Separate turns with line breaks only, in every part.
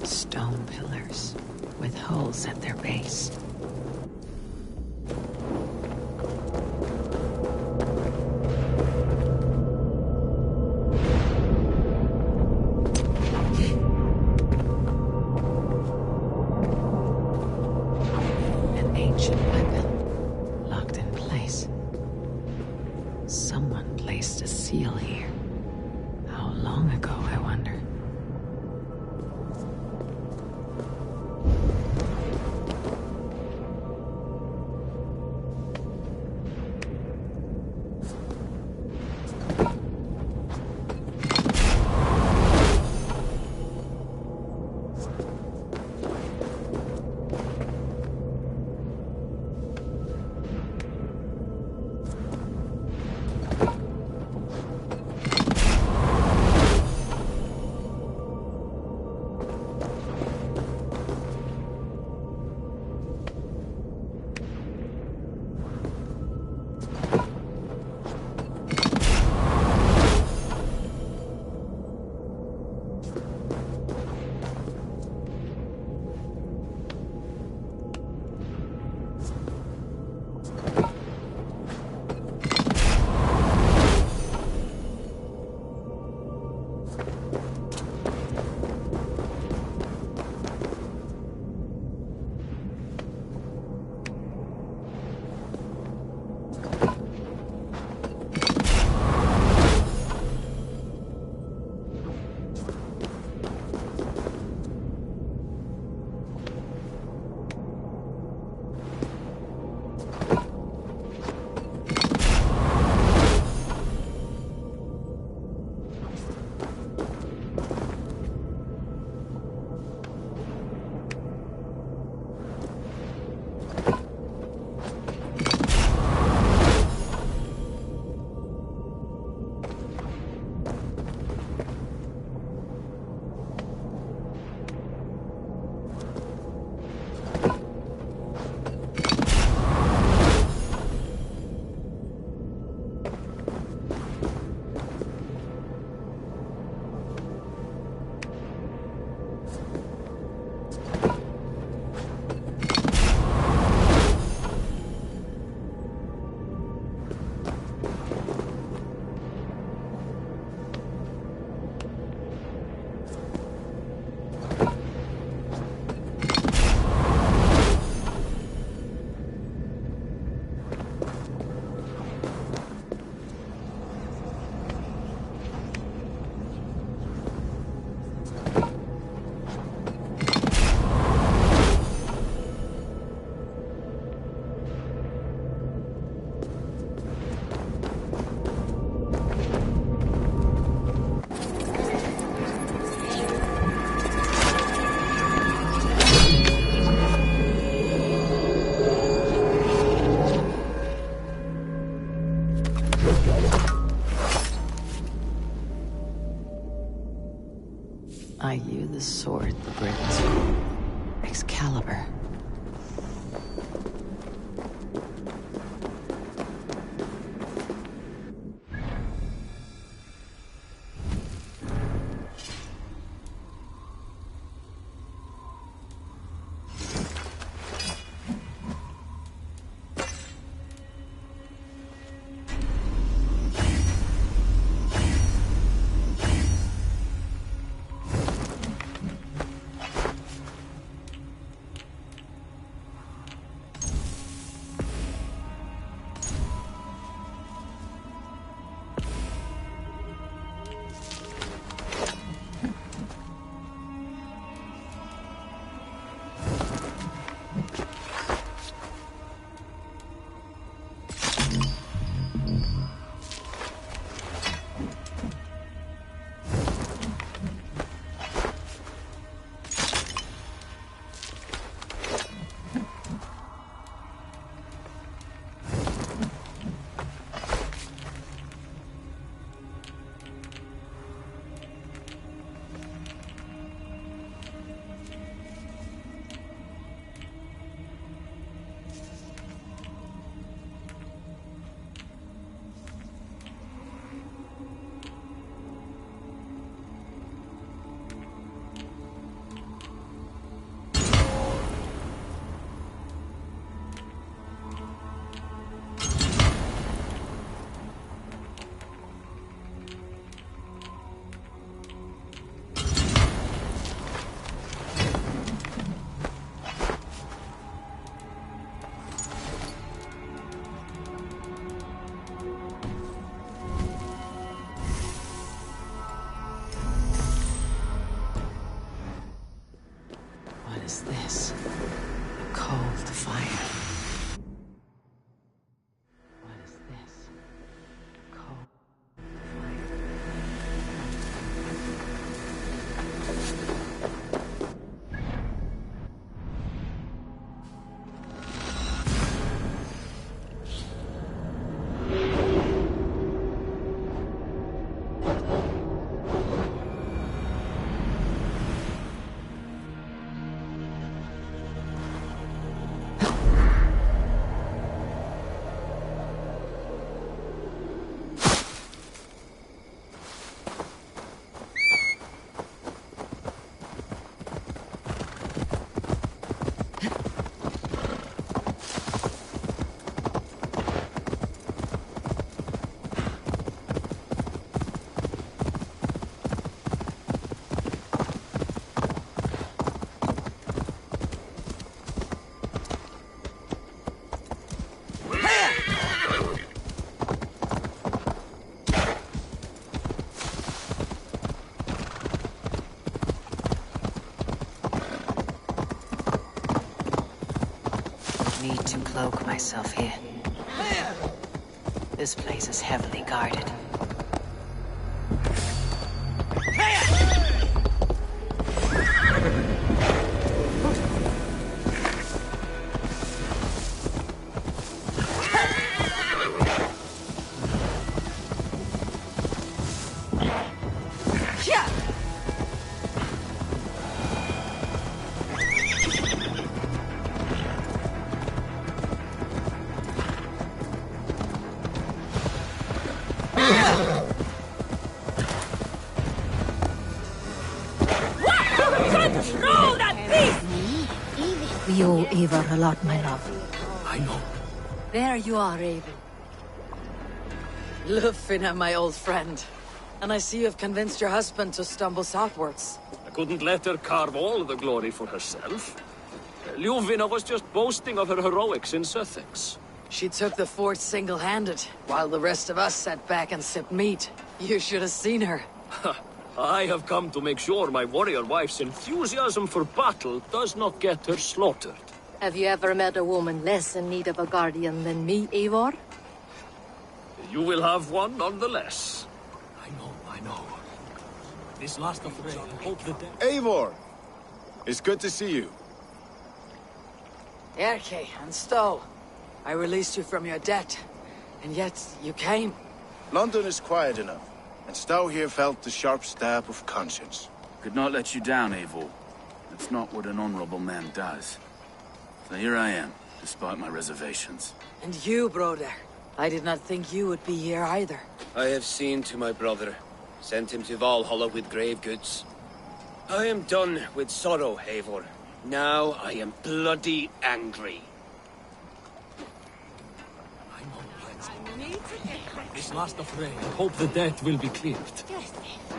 Stone pillars with holes at their base. An ancient weapon locked in place. Someone placed a seal here. How long ago, I wonder? Are you the sword the Britons call Excalibur? What is this? A cold fire. What is this? Cold need to cloak myself here. This place is heavily guarded.
Control that beast!
You owe Eivor a lot, my love.
I know.
There you are, Raven.
Lufina, my old friend. And I see you've convinced your husband to stumble southwards.
I couldn't let her carve all the glory for herself. Ljuvina was just boasting of her heroics in Sussex.
She took the fort single-handed, while the rest of us sat back and sipped meat. You should have seen her.
I have come to make sure my warrior wife's enthusiasm for battle does not get her slaughtered.
Have you ever met a woman less in need of a guardian than me, Eivor?
You will have one nonetheless. I know. This last of Ray, hope the death...
Eivor! It's good to see you.
Erke and Stowe. I released you from your debt, and yet you came.
London is quiet enough, and Stowe here felt the sharp stab of conscience.
Could not let you down, Eivor. That's not what an honorable man does. So here I am, despite my reservations.
And you, brother. I did not think you would be here either.
I have seen to my brother. Sent him to Valhalla with grave goods. I am done with sorrow, Eivor. Now I am bloody angry.
This last of rain, hope the debt will be cleared.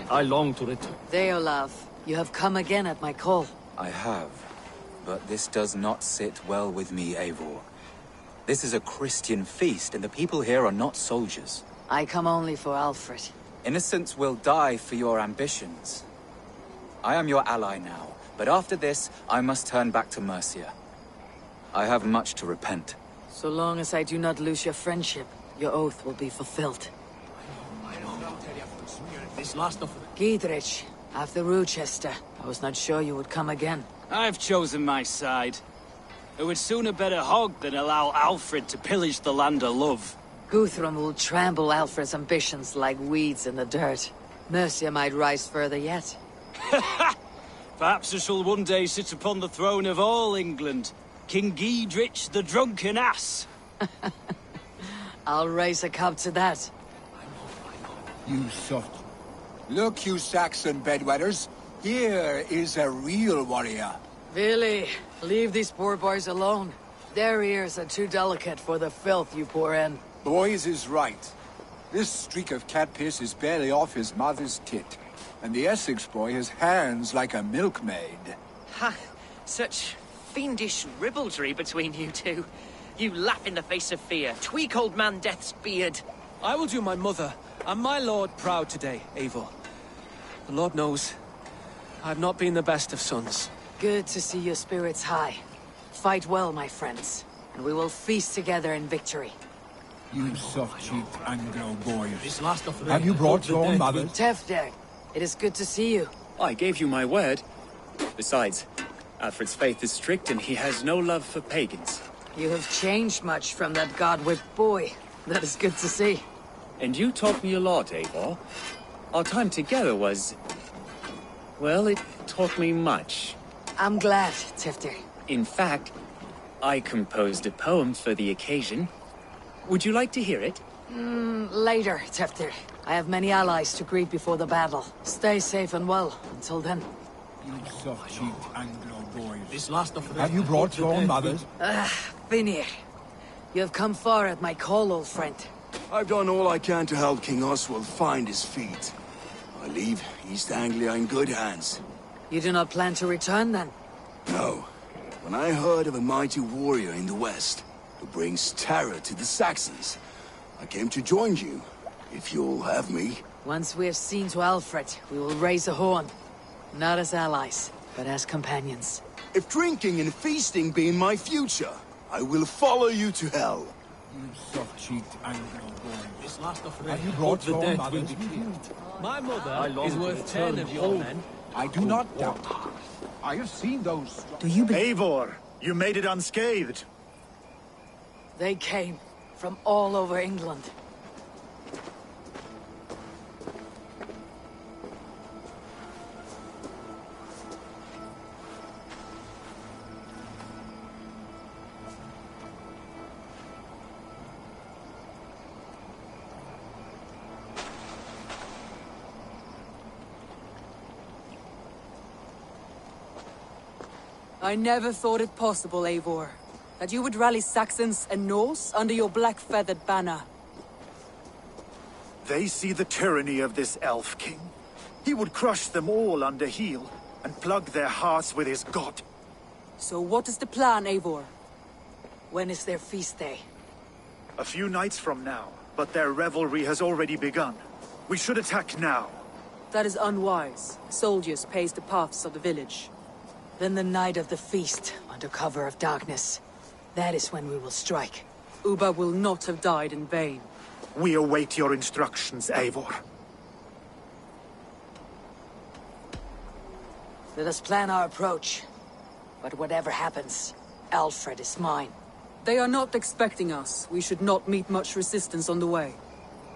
I long to return.
Deolav, you have come again at my call.
I have, but this does not sit well with me, Eivor. This is a Christian feast, and the people here are not soldiers.
I come only for Alfred.
Innocents will die for your ambitions. I am your ally now, but after this, I must turn back to Mercia. I have much to repent.
So long as I do not lose your friendship, your oath will be fulfilled.
I know. This last of
Giedrich, after Rochester, I was not sure you would come again.
I've chosen my side. I would sooner bet a hog than allow Alfred to pillage the land of love.
Guthrum will trample Alfred's ambitions like weeds in the dirt. Mercia might rise further yet.
Perhaps I shall one day sit upon the throne of all England. King Giedrich the drunken ass.
I'll raise a cup to that.
You soft. Look, you Saxon bedwetters. Here is a real warrior.
Really, leave these poor boys alone. Their ears are too delicate for the filth you pour in.
Boys is right. This streak of cat piss is barely off his mother's tit. And the Essex boy has hands like a milkmaid.
Ha! Such fiendish ribaldry between you two. You laugh in the face of fear, tweak old man Death's beard.
I will do my mother and my lord proud today, Eivor. The Lord knows, I have not been the best of sons.
Good to see your spirits high. Fight well, my friends, and we will feast together in victory.
You soft-cheeked Anglo boys.
this last of rain.
Have you brought
hope the
your
dead
mother?
Tefder, it is good to see you.
I gave you my word. Besides, Alfred's faith is strict and he has no love for pagans.
You have changed much from that god-whipped boy. That is good to see.
And you taught me a lot, Eivor. Our time together was... well, it taught me much.
I'm glad, Tefder.
In fact, I composed a poem for the occasion. Would you like to hear it?
Later, Tefder. I have many allies to greet before the battle. Stay safe and well until then.
You soft-cheeked Anglo boys.
This last of rain.
Have you brought your mother?
Finir, you have come far at my call, old friend.
I've done all I can to help King Oswald find his feet. I leave East Anglia in good hands.
You do not plan to return, then?
No. When I heard of a mighty warrior in the west who brings terror to the Saxons, I came to join you, if you'll have me.
Once we have seen to Alfred, we will raise a horn. Not as allies, but as companions.
If drinking and feasting be in my future, I will follow you to hell.
You soft-cheeked Anglo boys.
This last of rain.
Have you
hope
brought
the
your
dead
mother?
will be cleared.
My
I
mother
long
is
to
worth 10
return
of your
home.
men.
I do not doubt. I have seen those...
Do you believe?
Eivor, you made it unscathed.
They came from all over England.
I never thought it possible, Eivor, that you would rally Saxons and Norse under your black-feathered banner.
They see the tyranny of this elf king. He would crush them all under heel and plug their hearts with his god.
So what is the plan, Eivor?
When is their feast day?
A few nights from now, but their revelry has already begun. We should attack now.
That is unwise. Soldiers pace the paths of the village.
Then the night of the feast, under cover of darkness. That is when we will strike.
Uba will not have died in vain.
We await your instructions, Eivor.
Let us plan our approach. But whatever happens, Alfred is mine.
They are not expecting us. We should not meet much resistance on the way.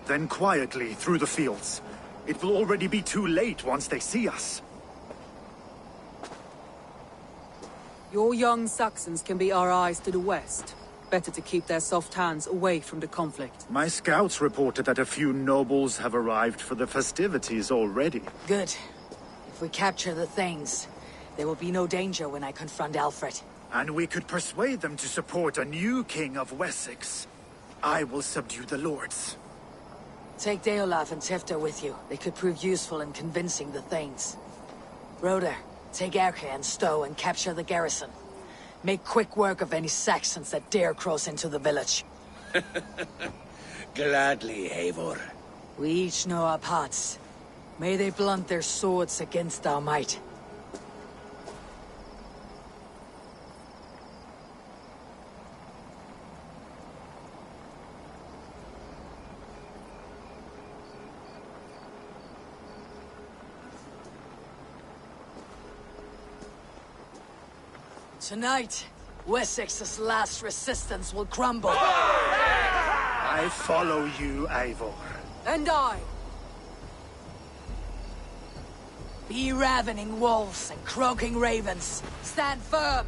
Then quietly through the fields. It will already be too late once they see us.
Your young Saxons can be our eyes to the west. Better to keep their soft hands away from the conflict.
My scouts reported that a few nobles have arrived for the festivities already.
Good. If we capture the Thanes, there will be no danger when I confront Alfred.
And we could persuade them to support a new king of Wessex. I will subdue the lords.
Take Deolaf and Tifta with you. They could prove useful in convincing the Thanes. Roder, take Erke and Stowe and capture the garrison. Make quick work of any Saxons that dare cross into the village.
Gladly, Eivor.
We each know our parts. May they blunt their swords against our might. Tonight, Wessex's last resistance will crumble.
I follow you, Eivor.
And I.
Be ravening wolves and croaking ravens. Stand firm.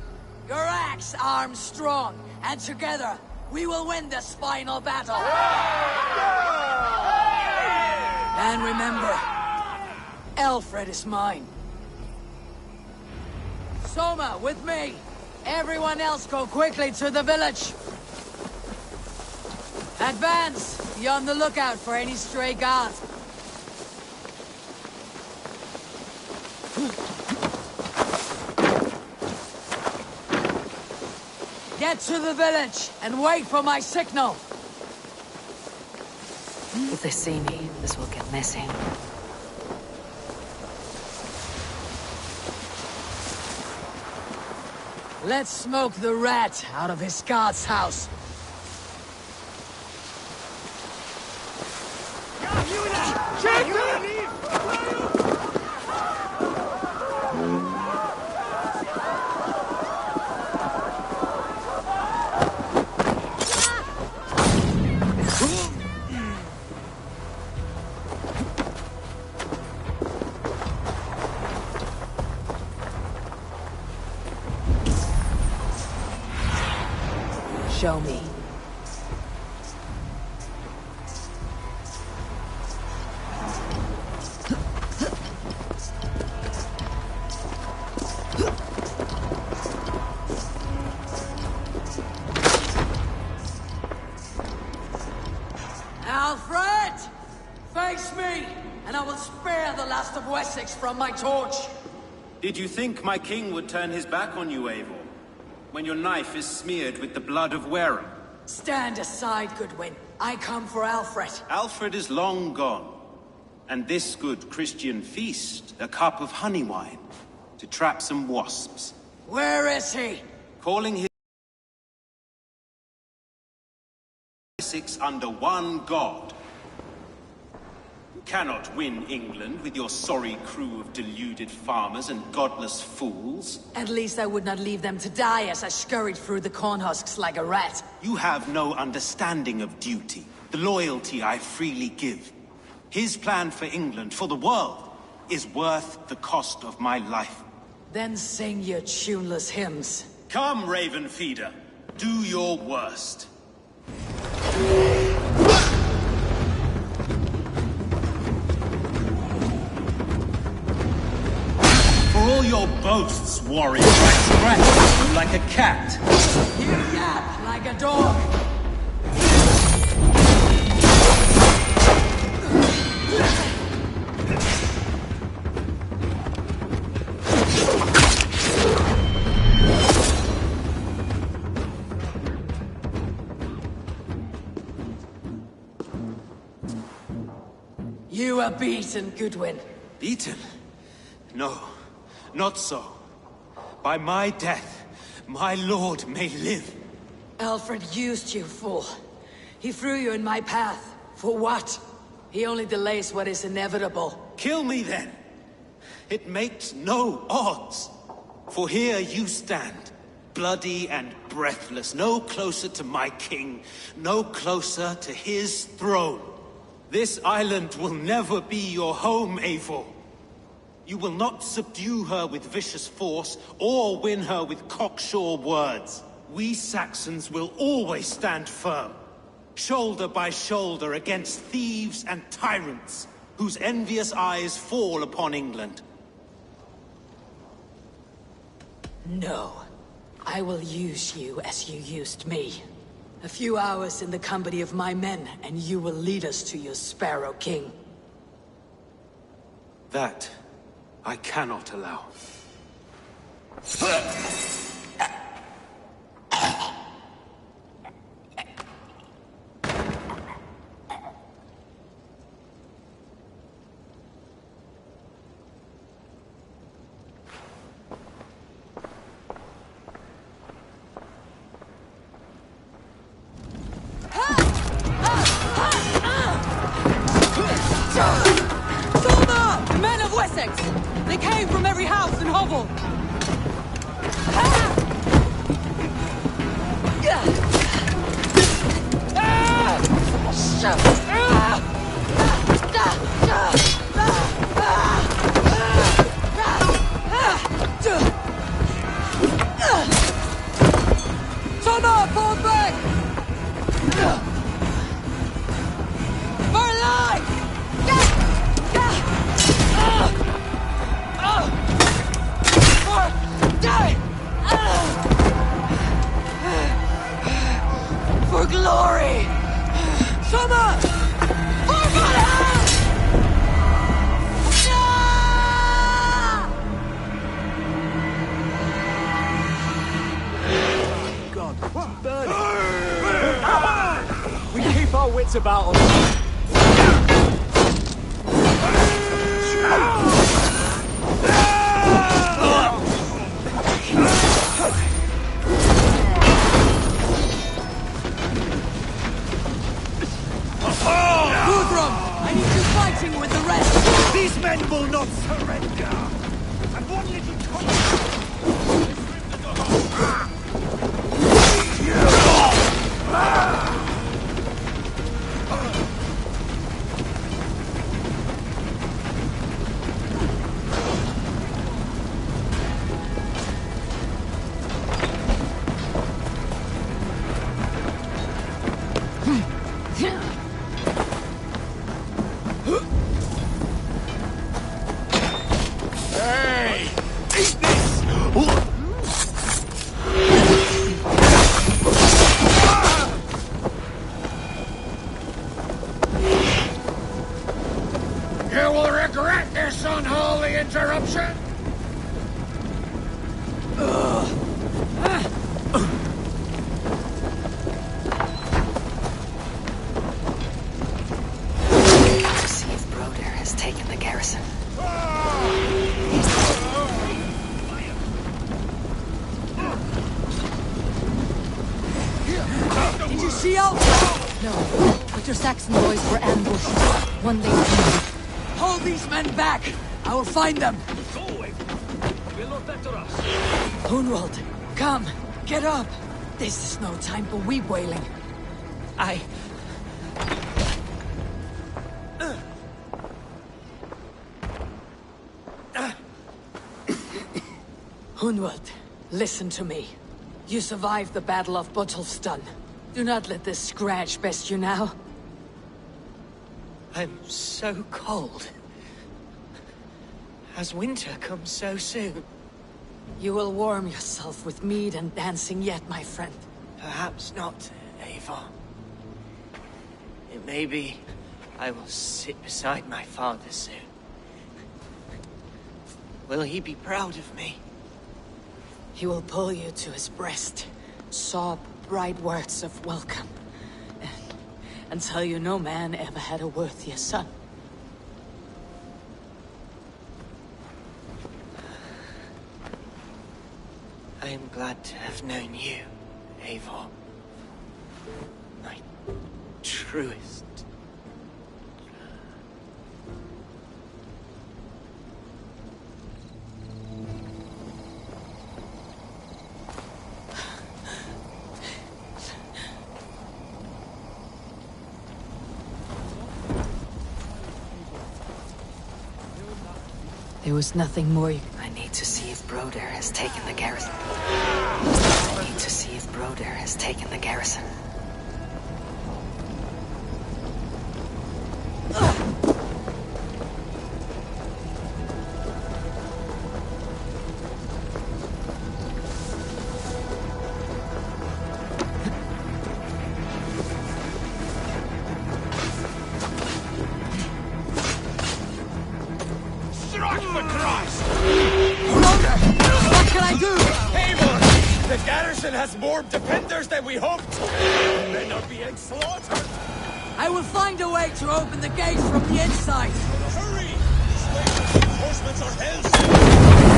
Your axe arms strong. And together, we will win this final battle. And remember, Alfred is mine. Soma, with me! Everyone else go quickly to the village! Advance! Be on the lookout for any stray guards. Get to the village and wait for my signal!
If they see me, this will get messy.
Let's smoke the rat out of his guard's house. Show me. Alfred! Face me, and I will spare the last of Wessex from my torch.
Did you think my king would turn his back on you, Eivor? When your knife is smeared with the blood of Wareham?
Stand aside, Goodwin. I come for Alfred.
Alfred is long gone. And this good Christian feast, a cup of honey wine, to trap some wasps.
Where is he?
Calling his Essex under one god. You cannot win England with your sorry crew of deluded farmers and godless fools.
At least I would not leave them to die as I scurried through the corn husks like a rat.
You have no understanding of duty, the loyalty I freely give. His plan for England, for the world, is worth the cost of my life.
Then sing your tuneless hymns.
Come, Raven Feeder, do your worst. For all your boasts, warrior, I scratch you like a cat.
You yap like a dog. You are beaten, Goodwin.
Beaten? No, not so. By my death, my lord may live.
Alfred used you, fool. He threw you in my path. For what? He only delays what is inevitable.
Kill me then. It makes no odds. For here you stand, bloody and breathless, no closer to my king, no closer to his throne. This island will never be your home, Eivor. You will not subdue her with vicious force, or win her with cocksure words. We Saxons will always stand firm, shoulder by shoulder against thieves and tyrants, whose envious eyes fall upon England.
No. I will use you as you used me. A few hours in the company of my men, and you will lead us to your Sparrow King.
That I cannot allow.
The men of Wessex! They came from every house and hovel! Thomas, fall back! For life! For glory! Summer! For Valhalla!
God, what's burning? We keep our wits about us.
With the rest!
These men will not surrender! And one little
You will regret this unholy interruption!
To see if Broder has taken the garrison.
Did you see out?
No, but your Saxon boys were ambushed. One day
Hold these men back! I will find them!
Go away! Will not better us.
Hunwald, come! Get up! This is no time for weep wailing. Hunwald, listen to me. You survived the Battle of Botolfston. Do not let this scratch best you now.
I'm so cold. Has winter come so soon?
You will warm yourself with mead and dancing yet, my friend.
Perhaps not, Eivor. It may be I will sit beside my father soon. Will he be proud of me?
He will pull you to his breast, sob bright words of welcome, and tell you no man ever had a worthier son.
I am glad to have known you, Eivor. My truest.
There was nothing more you...
I need to see if Broder has taken the garrison. I need to see if Broder has taken the garrison.
The garrison has more defenders than we hoped! Men are being slaughtered!
I will find a way to open the gates from the inside!
Hurry! These reinforcements are hell-sent!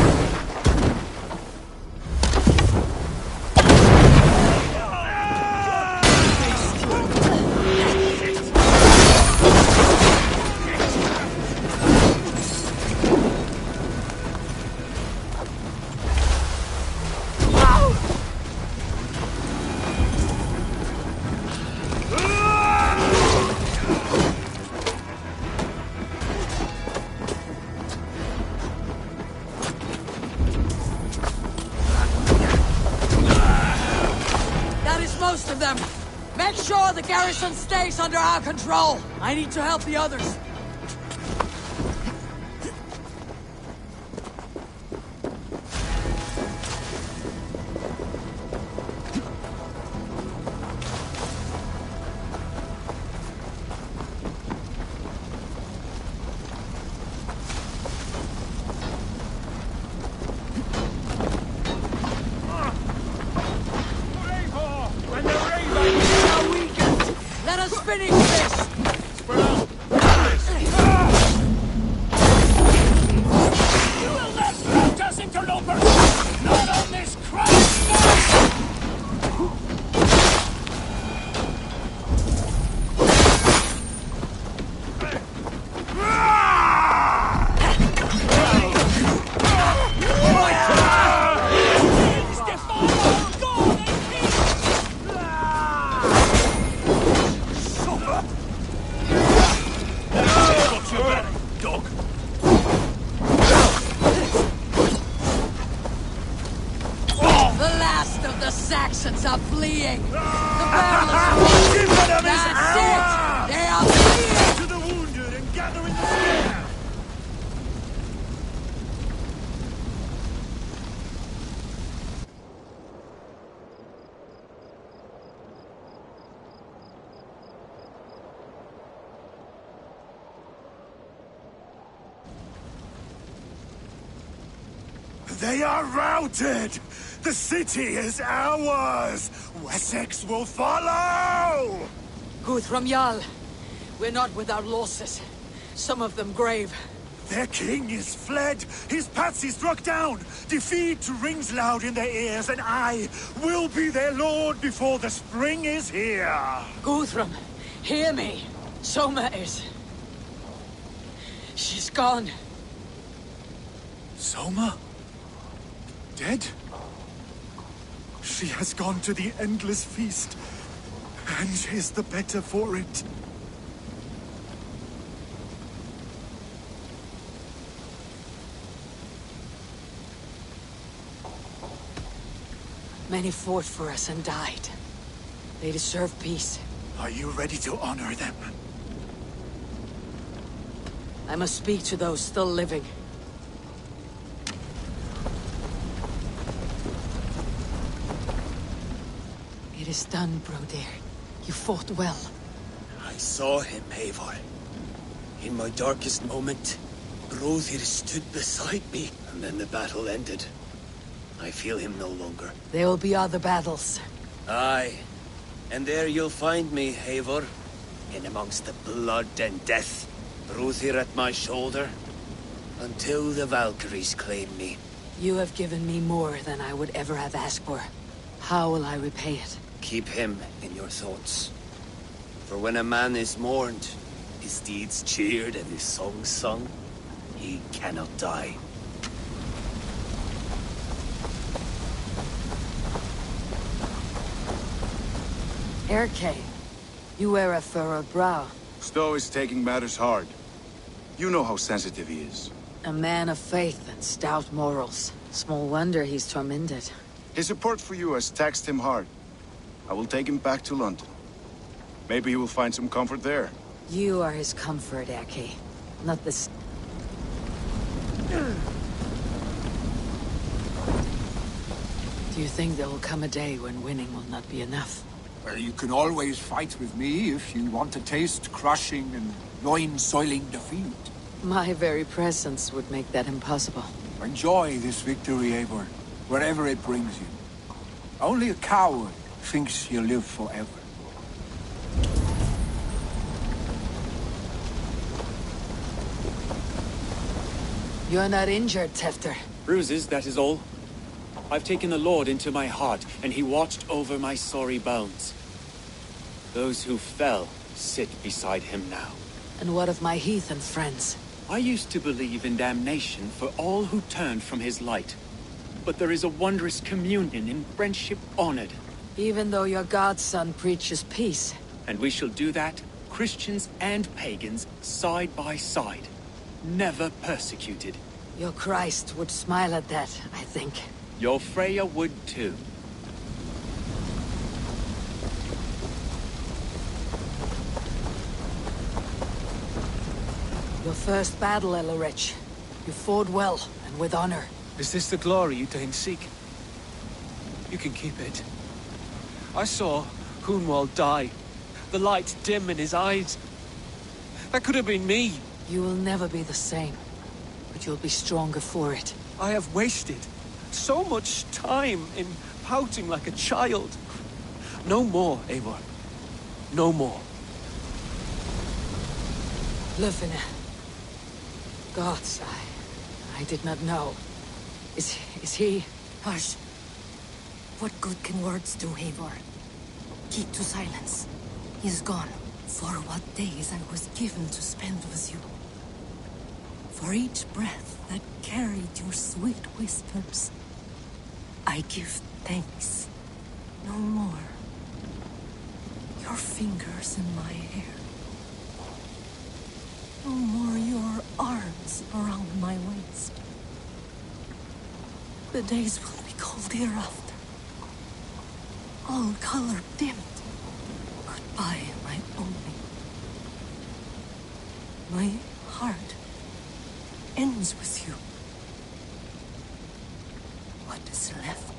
Most of them! Make sure the garrison stays under our control! I need to help the others! Finish this!
Spread out!
You will not float us, interlopers! Not on this Christ night!
Saxons are fleeing! The battle is won! That's it! They are fleeing!
To the wounded and gathering the spear! They are routed! The city is ours! Wessex will follow!
Guthrum Jarl, we're not without losses. Some of them grave.
Their king is fled! His patsy struck down! Defeat rings loud in their ears, and I will be their lord before the spring is here!
Guthrum, hear me. Soma is... she's gone.
Soma? Dead? She has gone to the endless feast, and is the better for it.
Many fought for us and died. They deserve peace.
Are you ready to honor them?
I must speak to those still living. It is done, Broder. You fought well.
I saw him, Eivor. In my darkest moment, Brodir stood beside me, and then the battle ended. I feel him no longer.
There will be other battles.
Aye. And there you'll find me, Eivor. In amongst the blood and death. Brodir at my shoulder. Until the Valkyries claim me.
You have given me more than I would ever have asked for. How will I repay it?
Keep him in your thoughts. For when a man is mourned, his deeds cheered and his songs sung, he cannot die.
Erke, you wear a furrowed brow.
Stowe is taking matters hard. You know how sensitive he is.
A man of faith and stout morals. Small wonder he's tormented.
His support for you has taxed him hard. I will take him back to London. Maybe he will find some comfort there.
You are his comfort, Erki. Not this... Do you think there will come a day when winning will not be enough?
Well, you can always fight with me if you want to taste crushing and loin-soiling defeat.
My very presence would make that impossible.
Enjoy this victory, Eivor, wherever it brings you. Only a coward thinks he'll live forever.
You're not injured, Tefter.
Bruises, that is all. I've taken the Lord into my heart, and he watched over my sorry bones. Those who fell sit beside him now.
And what of my heathen friends?
I used to believe in damnation for all who turned from his light. But there is a wondrous communion in friendship honored.
Even though your godson preaches peace.
And we shall do that, Christians and pagans, side by side. Never persecuted.
Your Christ would smile at that, I think.
Your Freya would too.
Your first battle, Elorich. You fought well, and with honor.
Is this the glory you deign seek? You can keep it. I saw Hunwald die. The light dim in his eyes. That could have been me.
You will never be the same. But you'll be stronger for it.
I have wasted so much time in pouting like a child. No more, Eivor. No more.
Lufina. Gods, I did not know. Is he...
Hush. What good can words do, Eivor? Keep to silence. He's gone. For what days I was given to spend with you. For each breath that carried your sweet whispers, I give thanks. No more. Your fingers in my hair. No more your arms around my waist. The days will be cold hereafter. All color dimmed. Goodbye, my only. My heart ends with you. What is left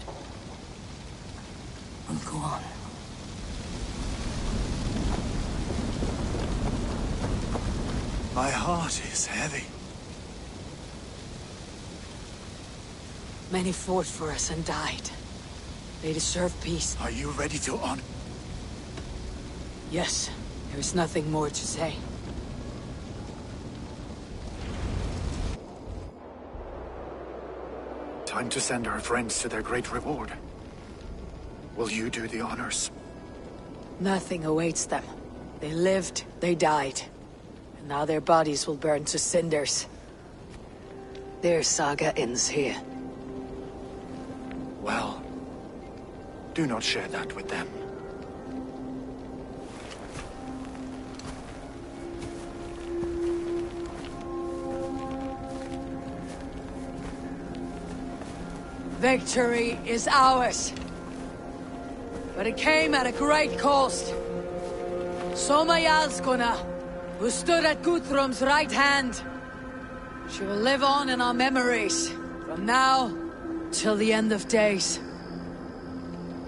will go on.
My heart is heavy.
Many fought for us and died. They deserve peace.
Are you ready to honor?
Yes, there is nothing more to say.
Time to send our friends to their great reward. Will you do the honors?
Nothing awaits them. They lived, they died. And now their bodies will burn to cinders. Their saga ends here.
Well, do not share that with them.
Victory is ours. But it came at a great cost. Soma Jarlskona, who stood at Guthrum's right hand. She will live on in our memories, from now till the end of days.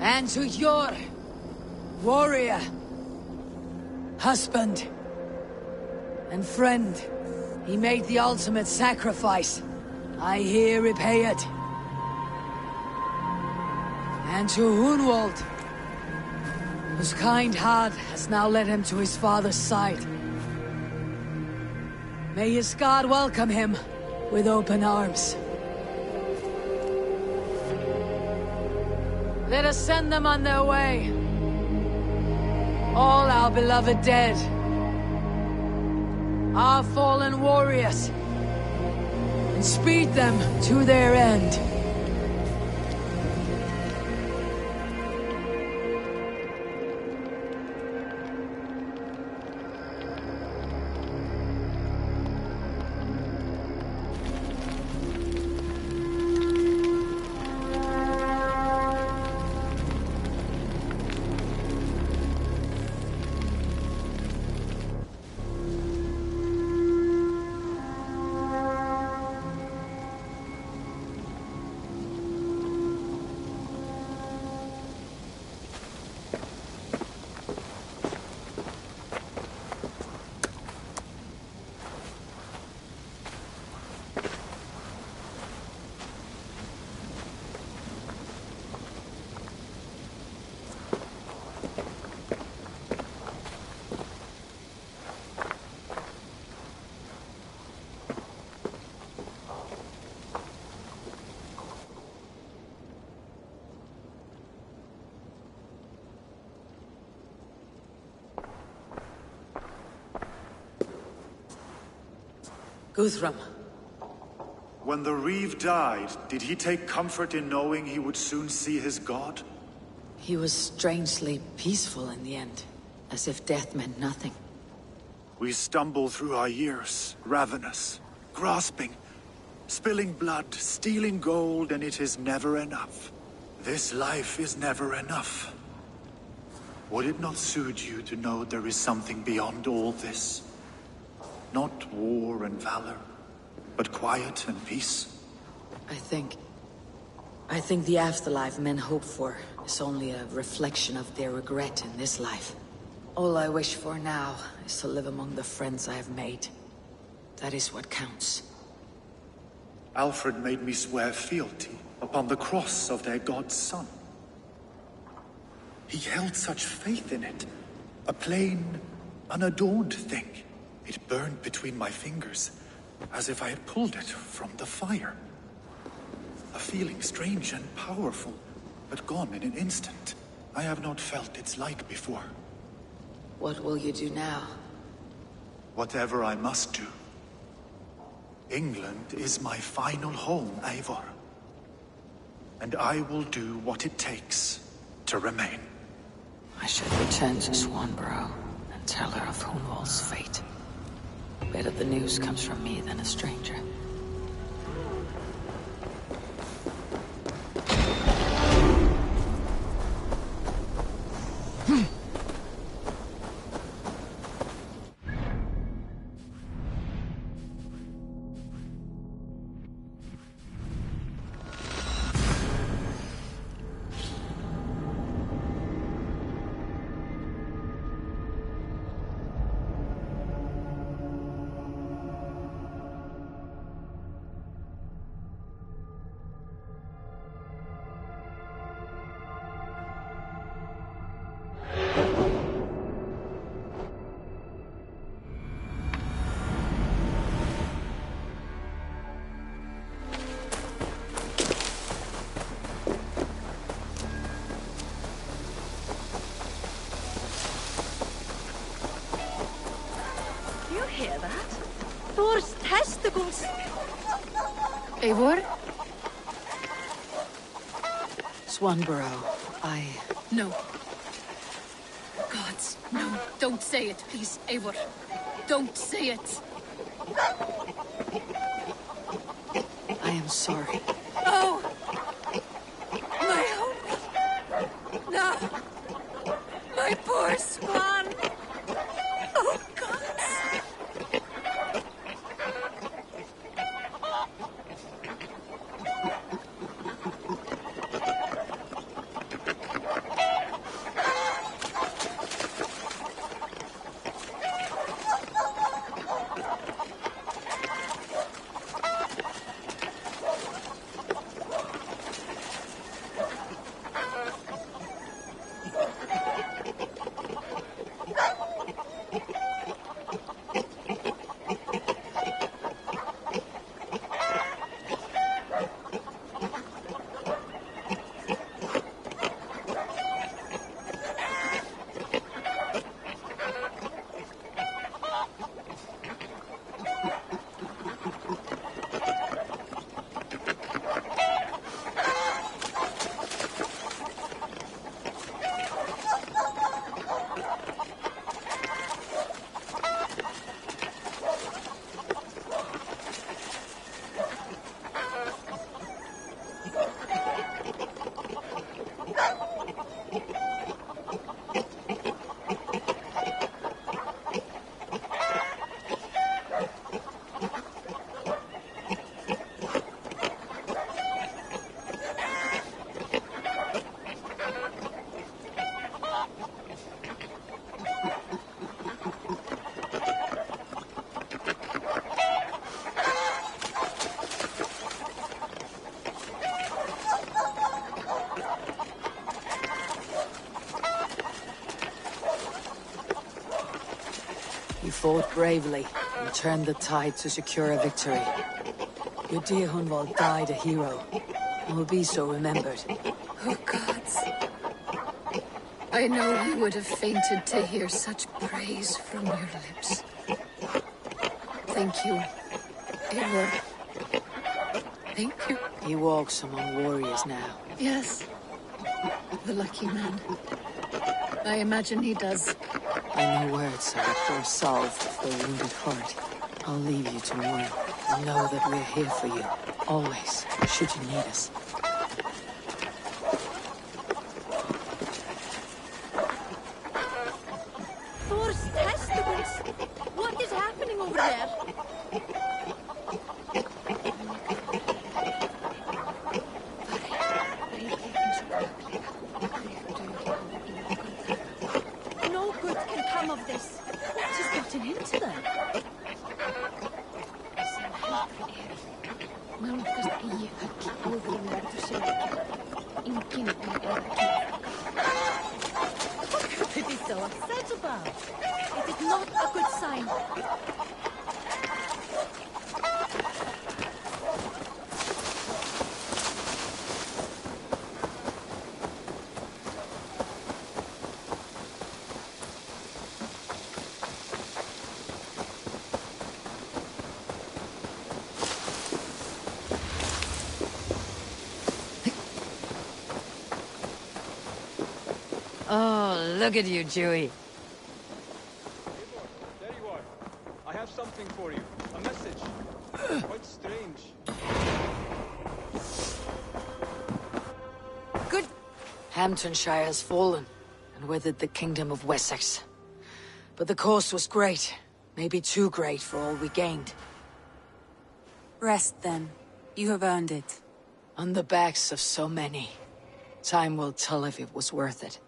And to your warrior, husband, and friend, he made the ultimate sacrifice. I here repay it. And to Hunwald, whose kind heart has now led him to his father's side. May his God welcome him with open arms. Let us send them on their way. All our beloved dead. Our fallen warriors. And speed them to their end. Guthrum.
When the Reeve died, did he take comfort in knowing he would soon see his god?
He was strangely peaceful in the end, as if death meant nothing.
We stumble through our years, ravenous, grasping, spilling blood, stealing gold, and it is never enough. This life is never enough. Would it not suit you to know there is something beyond all this? Not war and valor, but quiet and peace?
I think the afterlife men hope for is only a reflection of their regret in this life. All I wish for now is to live among the friends I have made. That is what counts.
Alfred made me swear fealty upon the cross of their god's son. He held such faith in it. A plain, unadorned thing. It burned between my fingers, as if I had pulled it from the fire. A feeling strange and powerful, but gone in an instant. I have not felt its like before.
What will you do now?
Whatever I must do. England is my final home, Eivor. And I will do what it takes to remain.
I should return to Swanborough and tell her of Hunwald's fate. Better the news comes from me than a stranger.
Hear that? Thor's testicles!
Eivor?
Swanborough,
No. Gods, no. Don't say it, please, Eivor. Don't say it.
I am sorry.
Oh! My hope! No! My poor swan! Oh, gods!
You fought bravely and turned the tide to secure a victory. Your dear Hunwald died a hero and will be so remembered.
Oh, gods. I know he would have fainted to hear such praise from your lips. Thank you,
Eivor. Thank you.
He walks among warriors now.
Yes. The lucky man. I imagine he does.
I know words are a poor salve for a wounded heart. I'll leave you to mourn. And know that we're here for you. Always, should you need us.
Thor's testicles! What is happening over there? No good can come of this. What has gotten into them? What could they be so upset about? It is not a good sign.
Oh, look at you, Dewey.
There you are. I have something for you. A message. Quite strange.
Good. Hamptonshire has fallen, and with it the kingdom of Wessex. But the cost was great. Maybe too great for all we gained.
Rest then. You have earned it.
On the backs of so many. Time will tell if it was worth it.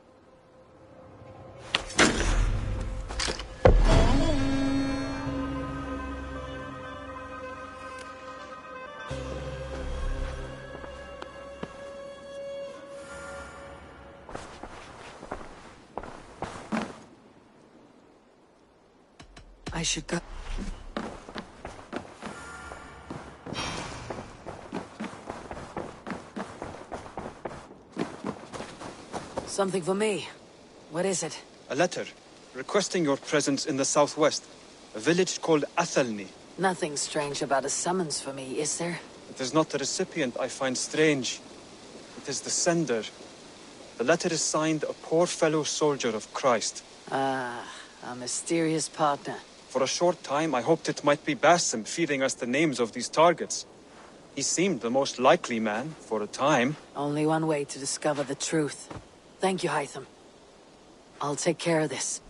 I should go. Something for me. What is it?
A letter requesting your presence in the southwest, a village called Athelney.
Nothing strange about a summons for me, is there?
It is not the recipient I find strange. It is the sender. The letter is signed a poor fellow soldier of Christ.
Ah, a mysterious partner.
For a short time, I hoped it might be Basim feeding us the names of these targets. He seemed the most likely man, for a time.
Only one way to discover the truth. Thank you, Hytham. I'll take care of this.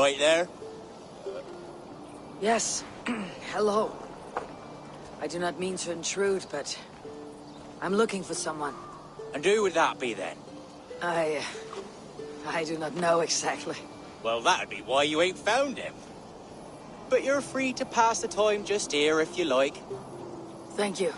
right there?
Yes. Hello. I do not mean to intrude, but I'm looking for someone.
And who would that be then?
I do not know exactly.
Well, that'd be why you ain't found him. But you're free to pass the time just here if you like.
Thank you.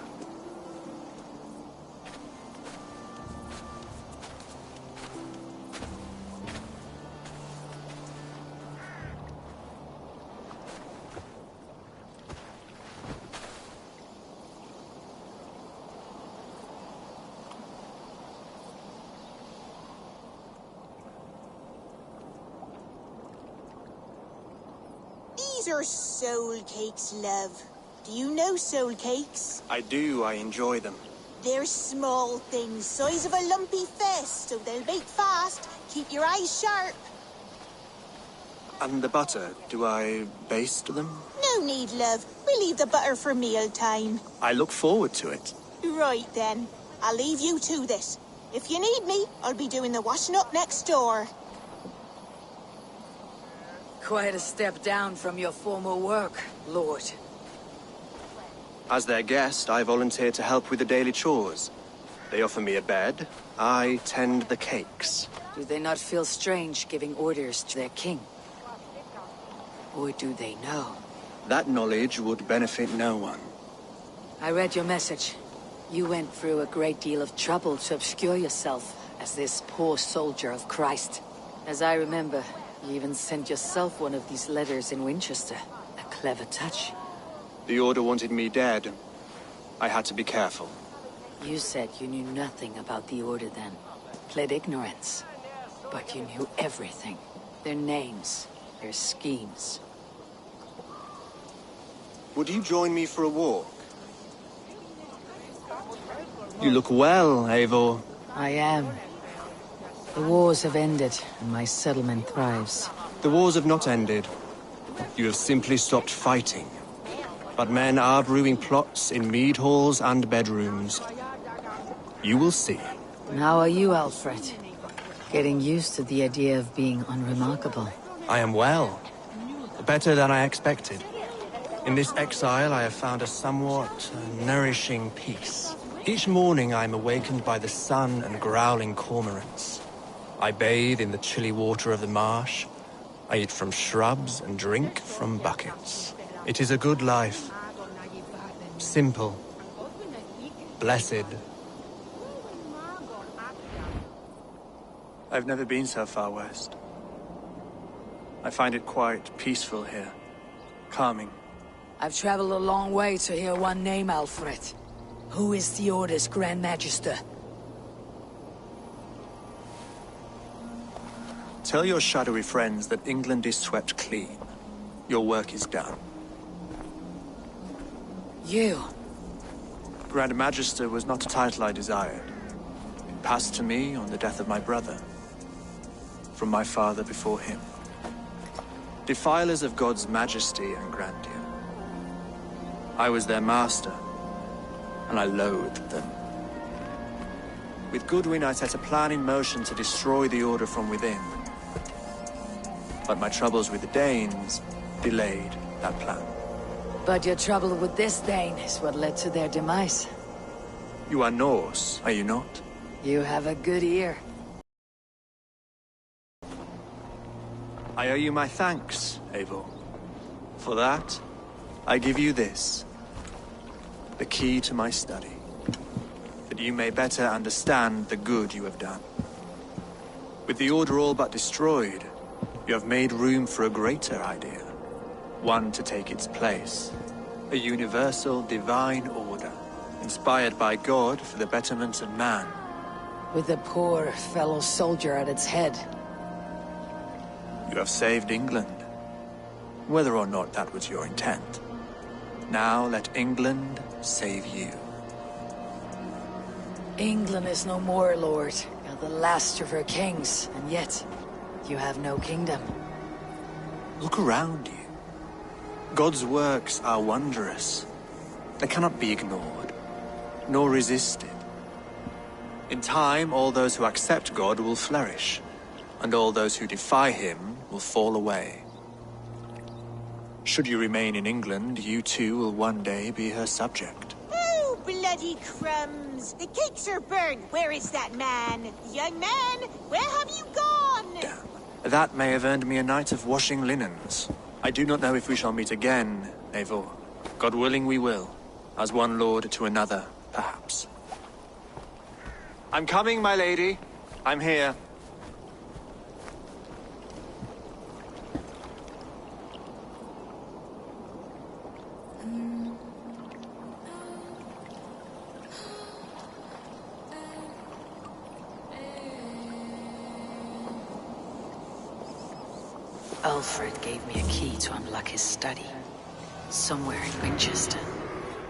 These are soul cakes, love. Do you know soul cakes?
I do. I enjoy them.
They're small things, size of a lumpy fist, so they'll bake fast. Keep your eyes sharp.
And the butter, do I baste them?
No need, love. We'll leave the butter for meal time.
I look forward to it.
Right then. I'll leave you to this. If you need me, I'll be doing the washing up next door.
Quite a step down from your former work, Lord.
As their guest, I volunteered to help with the daily chores. They offer me a bed. I tend the cakes.
Do they not feel strange giving orders to their king? Or do they know?
That knowledge would benefit no one.
I read your message. You went through a great deal of trouble to obscure yourself as this poor soldier of Christ. As I remember, you even sent yourself one of these letters in Winchester. A clever touch.
The Order wanted me dead. I had to be careful.
You said you knew nothing about the Order then. Pled ignorance. But you knew everything. Their names, their schemes.
Would you join me for a walk? You look well, Eivor.
I am. The wars have ended, and my settlement thrives.
The wars have not ended. You have simply stopped fighting. But men are brewing plots in mead halls and bedrooms. You will see.
And how are you, Alfred? Getting used to the idea of being unremarkable.
I am well. Better than I expected. In this exile, I have found a somewhat nourishing peace. Each morning, I am awakened by the sun and growling cormorants. I bathe in the chilly water of the marsh. I eat from shrubs and drink from buckets. It is a good life. Simple. Blessed. I've never been so far west. I find it quite peaceful here. Calming.
I've traveled a long way to hear one name, Alfred. Who is the Order's Grand Magister?
Tell your shadowy friends that England is swept clean. Your work is done.
You?
Grand Magister was not a title I desired. It passed to me on the death of my brother. From my father before him. Defilers of God's majesty and grandeur. I was their master, and I loathed them. With Goodwin, I set a plan in motion to destroy the Order from within. But my troubles with the Danes delayed that plan.
But your trouble with this Dane is what led to their demise.
You are Norse, are you not?
You have a good ear.
I owe you my thanks, Eivor. For that, I give you this. The key to my study. That you may better understand the good you have done. With the Order all but destroyed, you have made room for a greater idea. One to take its place. A universal divine order, inspired by God for the betterment of man.
With a poor fellow soldier at its head.
You have saved England, whether or not that was your intent. Now let England save you.
England is no more, Lord. You're the last of her kings, and yet you have no kingdom.
Look around you. God's works are wondrous. They cannot be ignored, nor resisted. In time, all those who accept God will flourish, and all those who defy him will fall away. Should you remain in England, you too will one day be her subject.
Oh, bloody crumbs! The cakes are burned. Where is that man? Young man, where have you gone?
That may have earned me a night of washing linens. I do not know if we shall meet again, Eivor. God willing we will. As one lord to another, perhaps. I'm coming, my lady. I'm here.
Alfred gave me a key to unlock his study. Somewhere in Winchester.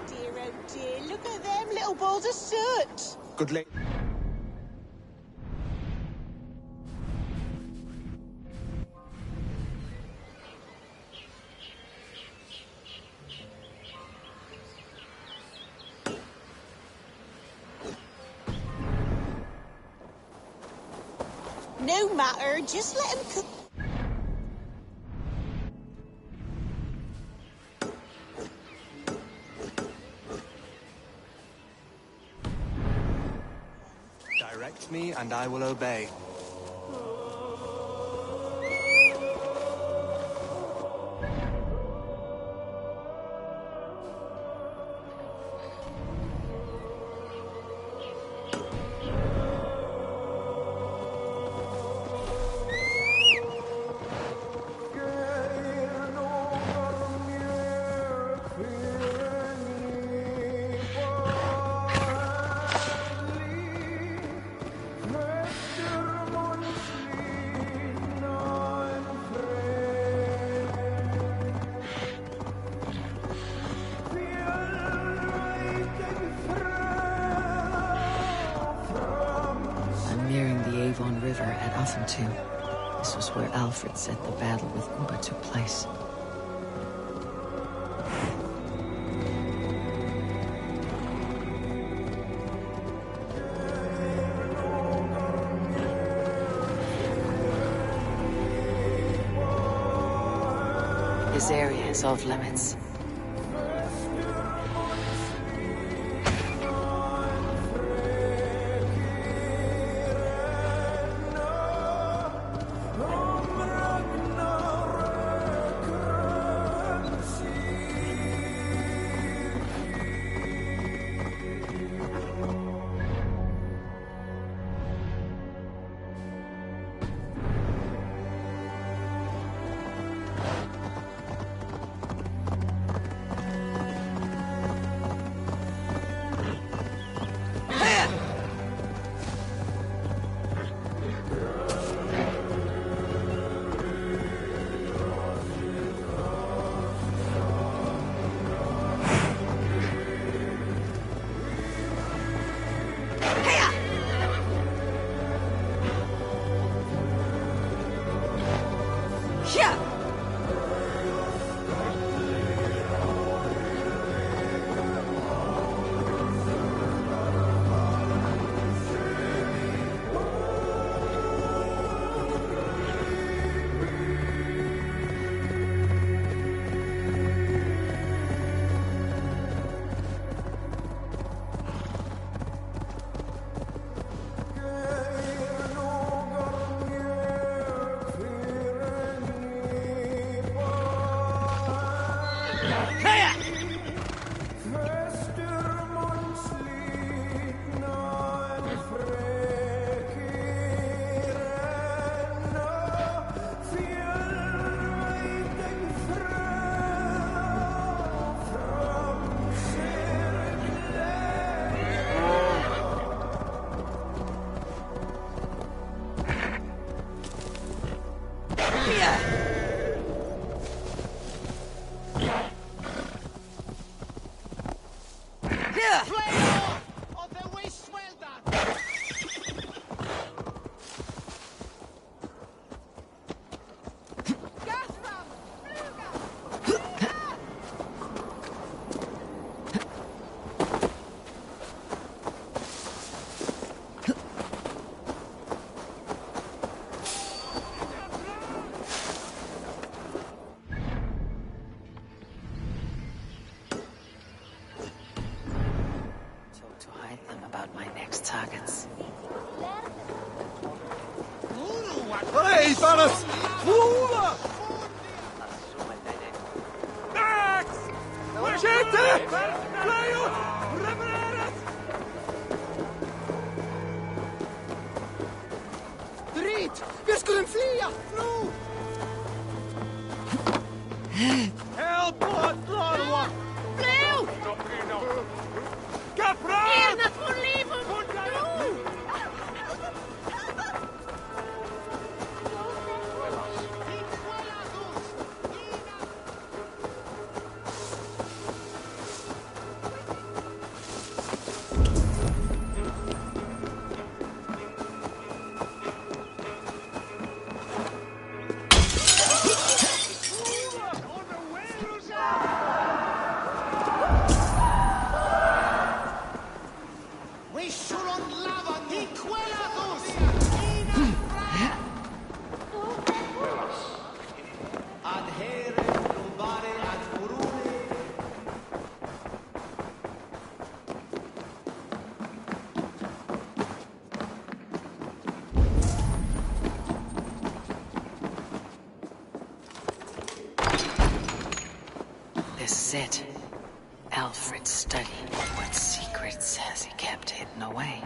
Dear, oh dear, look at them little balls of soot.
Good lady.
No matter, just let him cook.
Direct me, and I will obey.
River at Offentu. This was where Alfred said the battle with Uber took place. This area is off limits. about my next targets.
Hey, Thanos!
Max! Lasciate! Leo! Revererat!
Drit! Vi skulle flia! Nu!
Help! Lord!
Leo!
Capra!
Erna får livet!
This is it. Alfred's study. What secrets has he kept hidden away?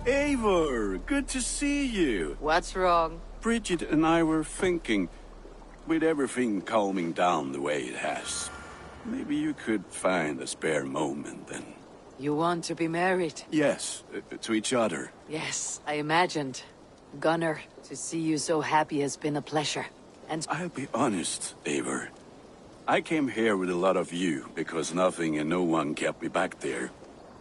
Eivor, good to see you.
What's wrong?
Bridget and I were thinking, with everything calming down the way it has, maybe you could find a spare moment and...
You want to be married?
Yes, to each other.
Yes, I imagined. Gunnar, to see you so happy has been a pleasure. And
I'll be honest, Eivor. I came here with a lot of you, because nothing and no one kept me back there.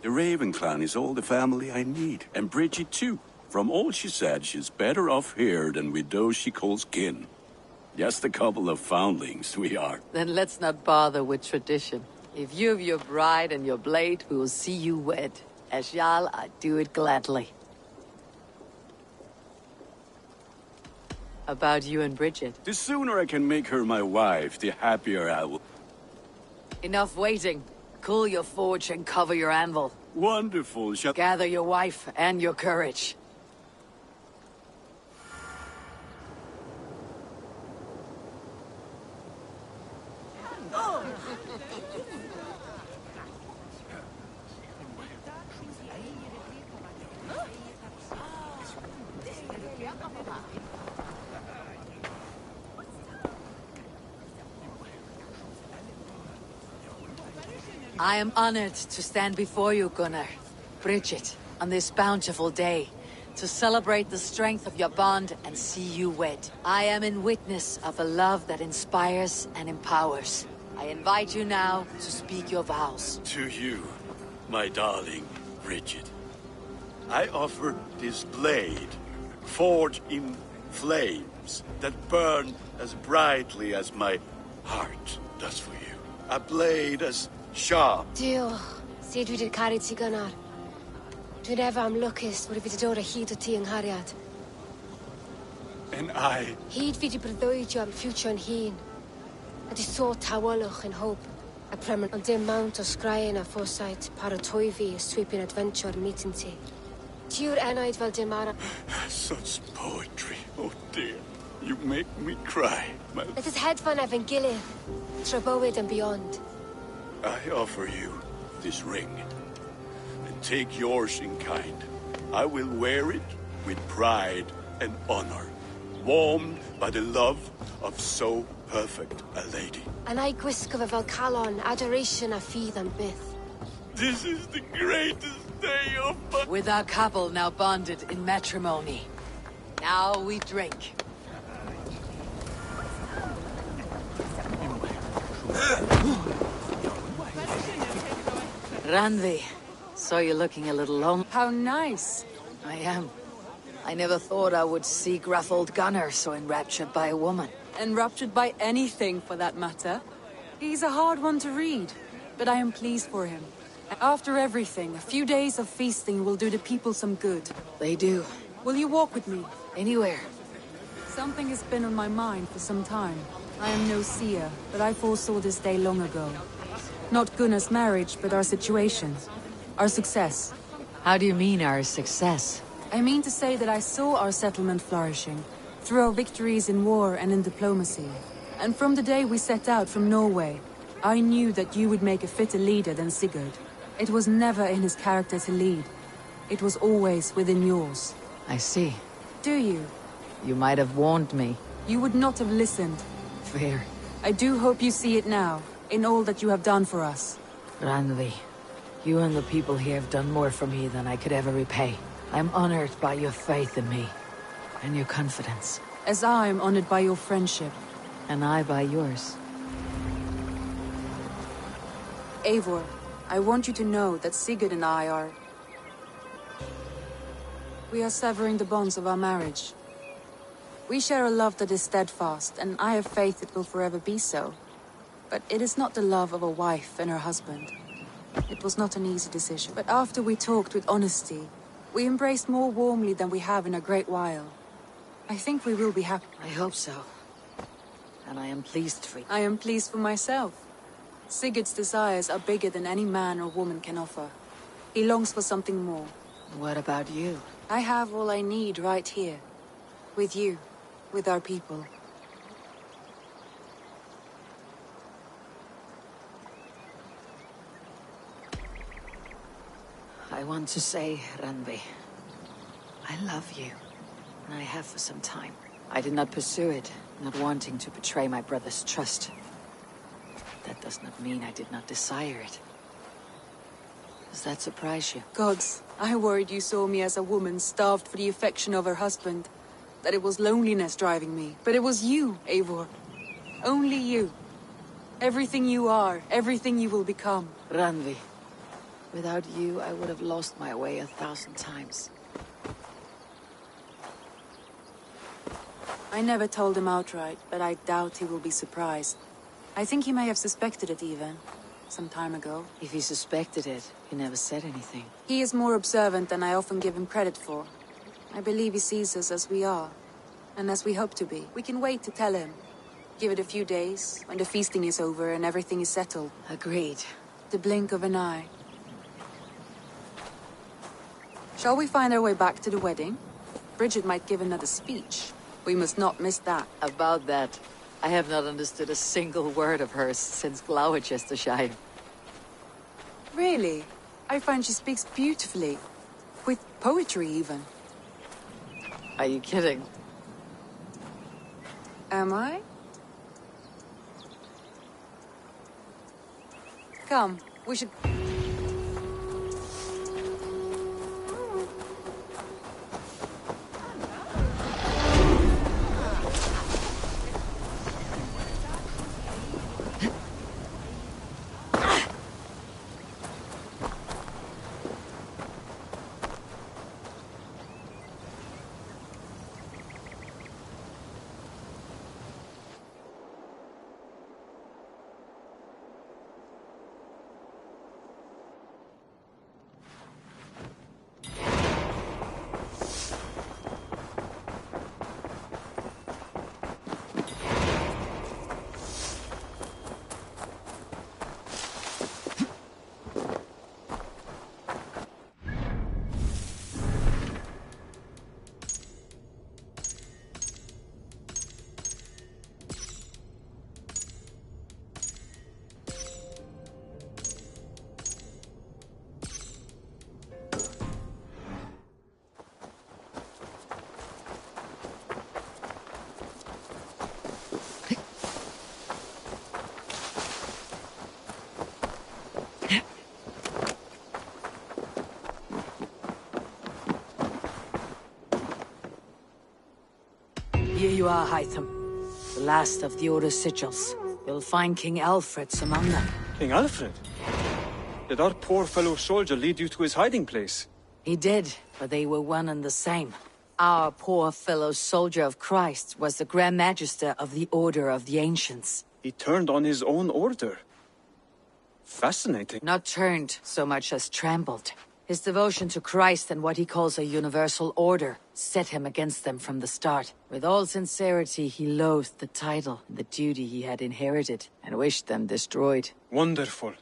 The Raven clan is all the family I need, and Bridget too. From all she said, she's better off here than with those she calls kin. Just a couple of foundlings, we are.
Then let's not bother with tradition. If you have your bride and your blade, we will see you wed. As Jarl, I do it gladly. About you and Bridget.
The sooner I can make her my wife, the happier I will.
Enough waiting. Cool your forge and cover your anvil.
Wonderful.
Gather your wife and your courage. I am honored to stand before you, Gunnar, Bridget, on this bountiful day, to celebrate the strength of your bond and see you wed. I am in witness of a love that inspires and empowers. I invite you now to speak your vows.
To you, my darling Bridget, I offer this blade, forged in flames that burn as brightly as my heart does for you. A blade as sharp.
Dio, sé dwi dir caru ti gynnar. Dwi'n efo am lwcus bod fi wedi dod o hyd o ti yng nghariad.
And I...
Hyd fi wedi breuddwydio am ffiwtio'n hun. A di sôn tawolwch yn hope. A premyn ond dim mount o sgraen a foresight paratoi fi a sweeping adventure meeting ti. Tiw'r enaid fel dim ara...
Such poetry, oh dear. You make me cry, my...
Let us hedfan efo'n gilydd. Tra bywyd and beyond.
I offer you this ring, and take yours in kind. I will wear it with pride and honor, warmed by the love of so perfect a lady.
And I gwisgo fe fel calon, adoration a ffydd am byth.
This is the greatest day of my...
With our couple now bonded in matrimony, now we drink.
Randvi, saw you looking a little lonely.
How nice.
I am. I never thought I would see gruff old Gunnar so enraptured by a woman.
Enraptured by anything, for that matter. He's a hard one to read, but I am pleased for him. After everything, a few days of feasting will do the people some good.
They do.
Will you walk with me?
Anywhere.
Something has been on my mind for some time. I am no seer, but I foresaw this day long ago. Not Gunnar's marriage, but our situation. Our success.
How do you mean, our success?
I mean to say that I saw our settlement flourishing, through our victories in war and in diplomacy. And from the day we set out from Norway, I knew that you would make a fitter leader than Sigurd. It was never in his character to lead. It was always within yours.
I see.
Do you?
You might have warned me.
You would not have listened.
Fair.
I do hope you see it now, in all that you have done for us.
Randvi, you and the people here have done more for me than I could ever repay. I'm honored by your faith in me, and your confidence.
As I am honored by your friendship.
And I by yours.
Eivor, I want you to know that Sigurd and I are... We are severing the bonds of our marriage. We share a love that is steadfast, and I have faith it will forever be so. But it is not the love of a wife and her husband. It was not an easy decision. But after we talked with honesty, we embraced more warmly than we have in a great while. I think we will be happy.
I hope so. And I am pleased for you.
I am pleased for myself. Sigurd's desires are bigger than any man or woman can offer. He longs for something more.
What about you?
I have all I need right here. With you. With our people.
I want to say, Randvi, I love you, and I have for some time. I did not pursue it, not wanting to betray my brother's trust. That does not mean I did not desire it. Does that surprise you?
Gods, I worried you saw me as a woman starved for the affection of her husband. That it was loneliness driving me. But it was you, Eivor. Only you. Everything you are, everything you will become.
Ranvi, without you, I would have lost my way 1,000 times.
I never told him outright, but I doubt he will be surprised. I think he may have suspected it even, some time ago.
If he suspected it, he never said anything.
He is more observant than I often give him credit for. I believe he sees us as we are, and as we hope to be. We can wait to tell him. Give it a few days, when the feasting is over and everything is settled.
Agreed.
The blink of an eye. Shall we find our way back to the wedding? Bridget might give another speech. We must not miss that.
About that, I have not understood a single word of hers since Gloucestershire.
Really? I find she speaks beautifully. With poetry, even.
Are you kidding?
Am I? Come, we should...
Here you are, Hytham. The last of the Order's sigils. You'll find King Alfred's among them.
King Alfred? Did our poor fellow soldier lead you to his hiding place?
He did, but they were one and the same. Our poor fellow soldier of Christ was the Grand Magister of the Order of the Ancients.
He turned on his own order. Fascinating.
Not turned so much as trampled. His devotion to Christ and what he calls a universal order set him against them from the start. With all sincerity, he loathed the title and the duty he had inherited, and wished them destroyed.
Wonderful.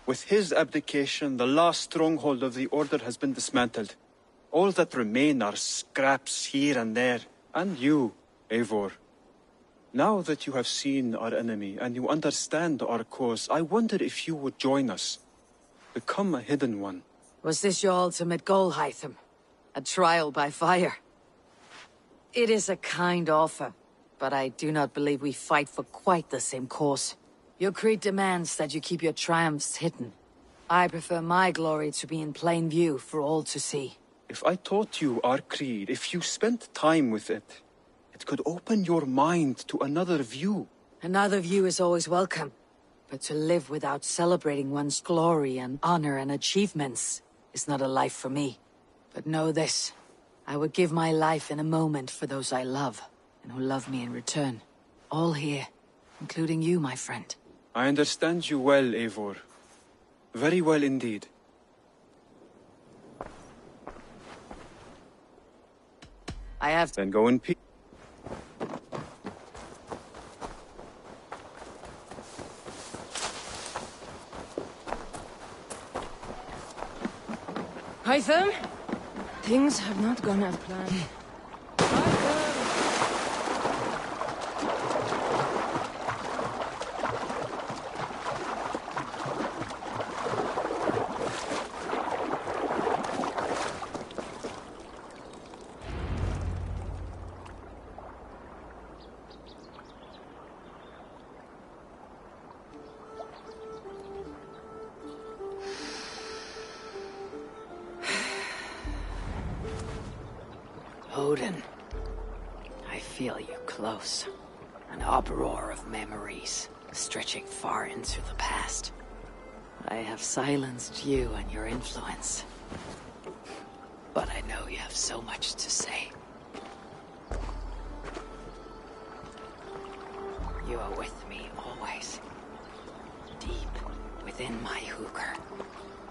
With his abdication, the last stronghold of the Order has been dismantled. All that remain are scraps here and there. And you, Eivor. Now that you have seen our enemy and you understand our cause, I wonder if you would join us. Become a hidden one.
Was this your ultimate goal, Hytham? A trial by fire? It is a kind offer, but I do not believe we fight for quite the same cause. Your creed demands that you keep your triumphs hidden. I prefer my glory to be in plain view for all to see.
If I taught you our creed, if you spent time with it, it could open your mind to another view.
Another view is always welcome, but to live without celebrating one's glory and honor and achievements is not a life for me. But know this, I would give my life in a moment for those I love, and who love me in return. All here, including you, my friend.
I understand you well, Eivor. Very well indeed.
I have...
Then go in peace.
Hytham? Things have not gone as planned.
Odin, I feel you close. An uproar of memories. stretching far into the past. I have silenced you and your influence. But I know you have so much to say. You are with me always. Deep within my hooker.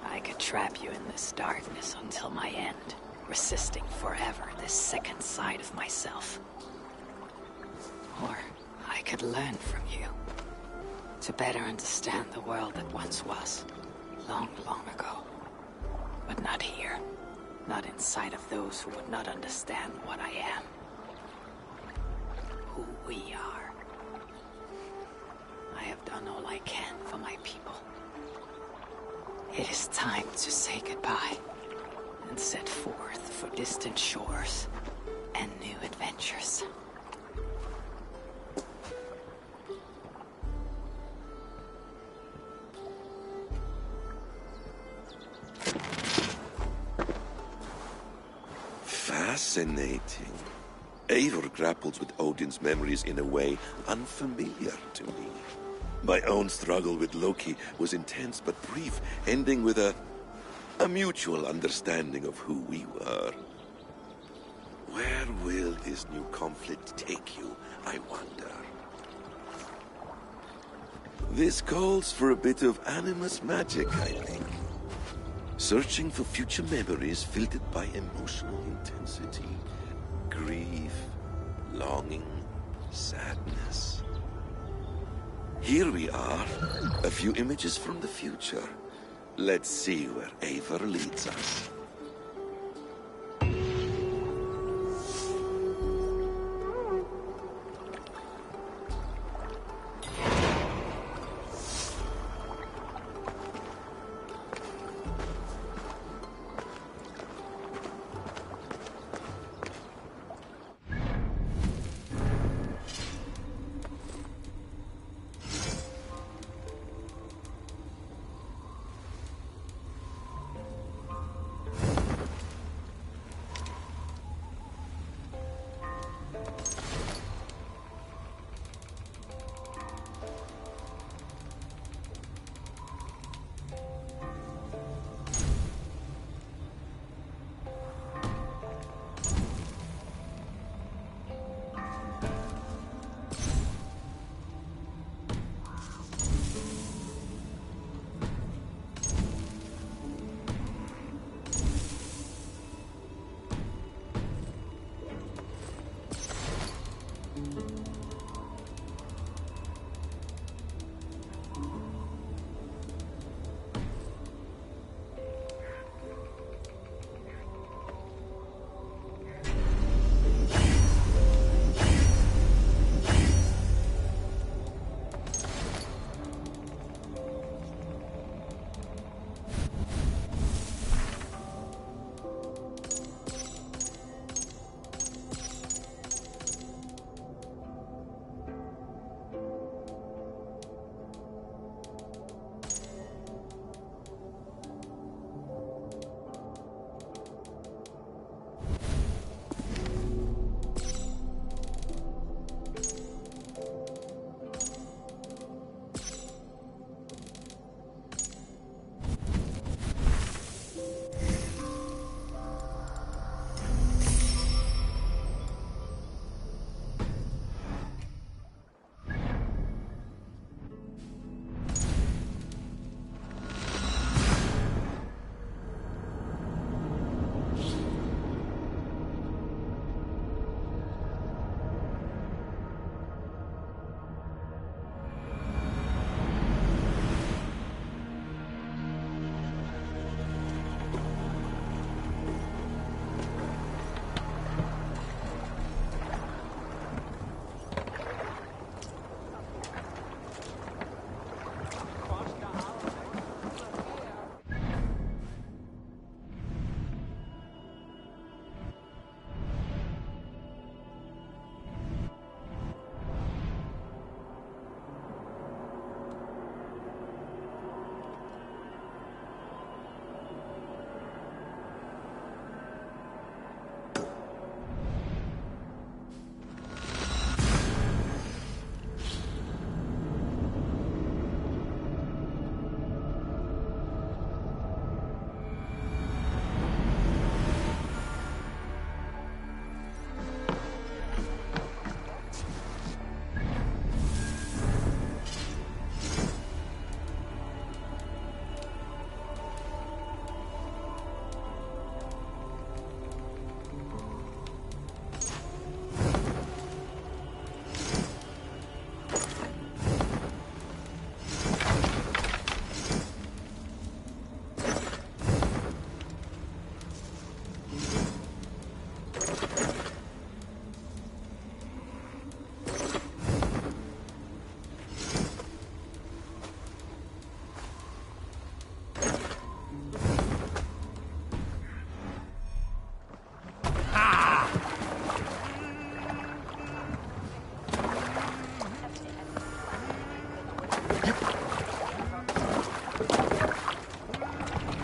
I could trap you in this darkness until my end, resisting forever this second side of myself. Or I could learn from you, to better understand the world that once was, long, long ago. But not here, not inside of those who would not understand what I am. Who we are. I have done all I can for my people. It is time to say goodbye, and set forth for distant shores and new adventures.
Fascinating. Eivor grapples with Odin's memories in a way unfamiliar to me. My own struggle with Loki was intense but brief, ending with a mutual understanding of who we were. Where will this new conflict take you, I wonder? This calls for a bit of animus magic, I think. Searching for future memories filtered by emotional intensity. Grief, longing, sadness. Here we are, a few images from the future. Let's see where Eivor leads us.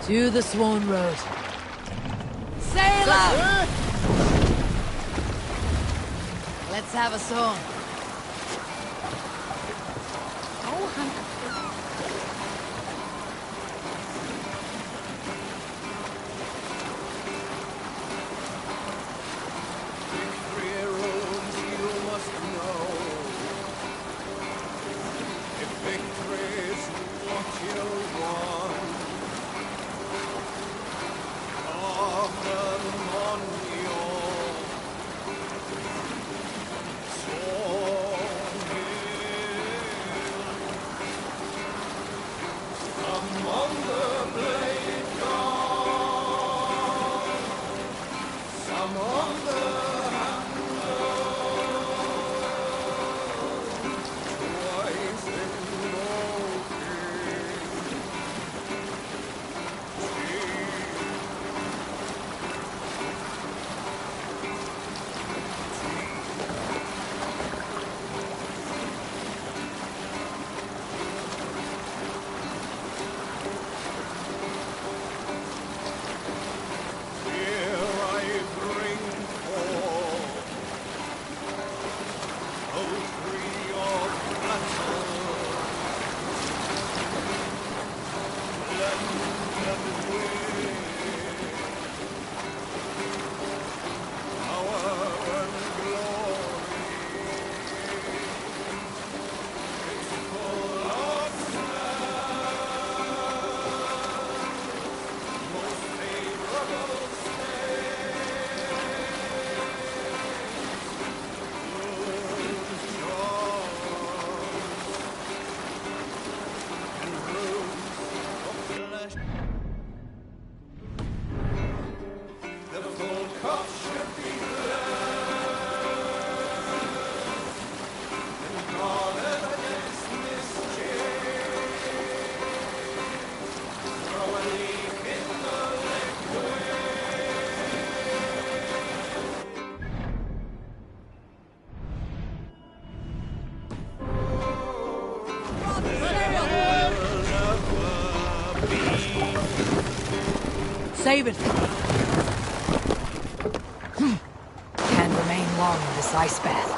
To the Swan Road. Sail out! Let's have a song. Save it! Can't remain long in this ice bath.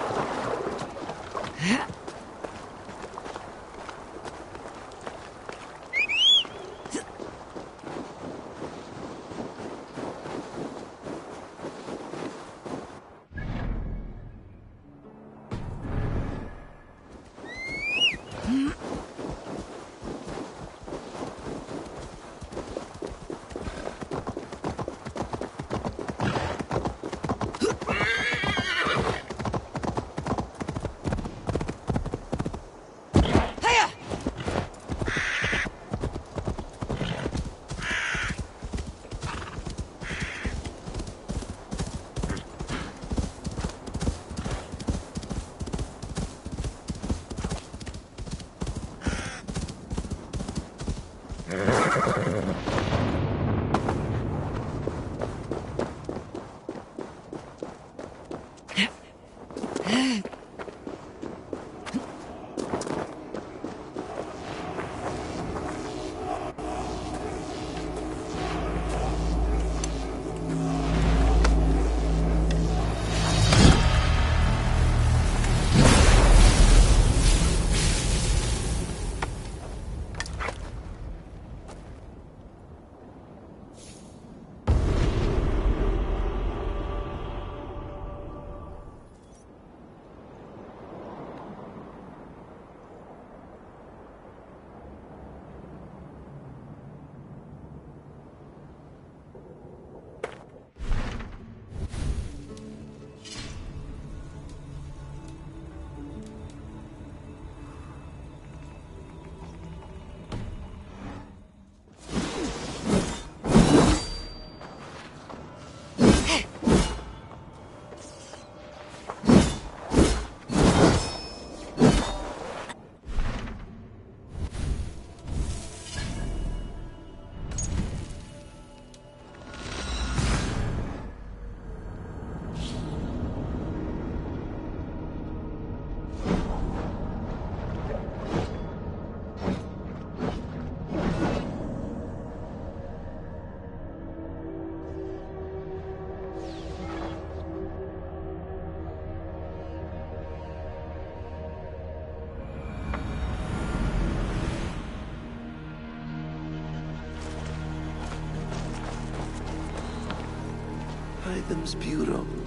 by them's bureau.